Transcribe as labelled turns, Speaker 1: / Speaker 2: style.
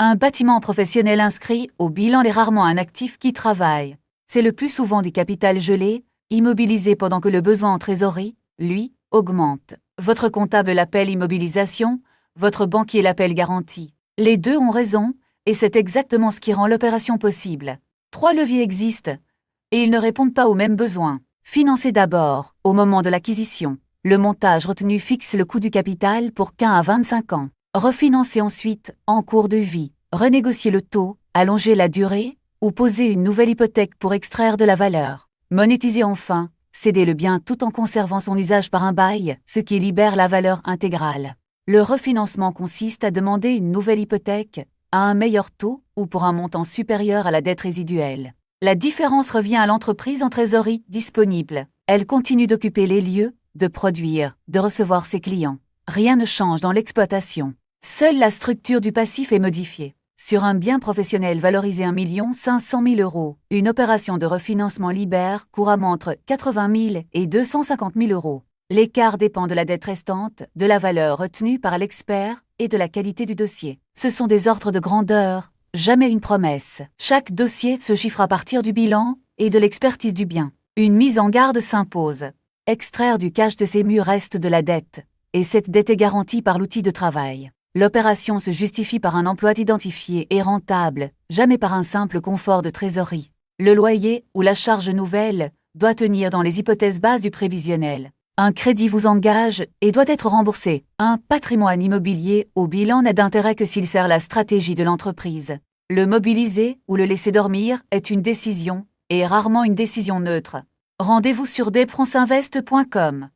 Speaker 1: Un bâtiment professionnel inscrit au bilan est rarement un actif qui travaille. C'est le plus souvent du capital gelé, immobilisé pendant que le besoin en trésorerie, lui, augmente. Votre comptable l'appelle immobilisation, votre banquier l'appelle garantie. Les deux ont raison, et c'est exactement ce qui rend l'opération possible. 3 leviers existent, et ils ne répondent pas aux mêmes besoins. Financer d'abord, au moment de l'acquisition. Le montage retenu fixe le coût du capital pour 15 à 25 ans. Refinancer ensuite, en cours de vie. Renégocier le taux, allonger la durée, ou poser une nouvelle hypothèque pour extraire de la valeur. Monétiser enfin, céder le bien tout en conservant son usage par un bail, ce qui libère la valeur intégrale. Le refinancement consiste à demander une nouvelle hypothèque, à un meilleur taux ou pour un montant supérieur à la dette résiduelle. La différence revient à l'entreprise en trésorerie disponible. Elle continue d'occuper les lieux, de produire, de recevoir ses clients. Rien ne change dans l'exploitation. Seule la structure du passif est modifiée. Sur un bien professionnel valorisé 1 500 000 €, une opération de refinancement libère couramment entre 80 000 et 250 000 €. L'écart dépend de la dette restante, de la valeur retenue par l'expert et de la qualité du dossier. Ce sont des ordres de grandeur, jamais une promesse. Chaque dossier se chiffre à partir du bilan et de l'expertise du bien. Une mise en garde s'impose. Extraire du cash de ces murs reste de la dette, et cette dette est garantie par l'outil de travail. L'opération se justifie par un emploi identifié et rentable, jamais par un simple confort de trésorerie. Le loyer ou la charge nouvelle doit tenir dans les hypothèses bases du prévisionnel. Un crédit vous engage et doit être remboursé. Un patrimoine immobilier au bilan n'a d'intérêt que s'il sert la stratégie de l'entreprise. Le mobiliser ou le laisser dormir est une décision, et rarement une décision neutre. Rendez-vous sur depronsinvest.com.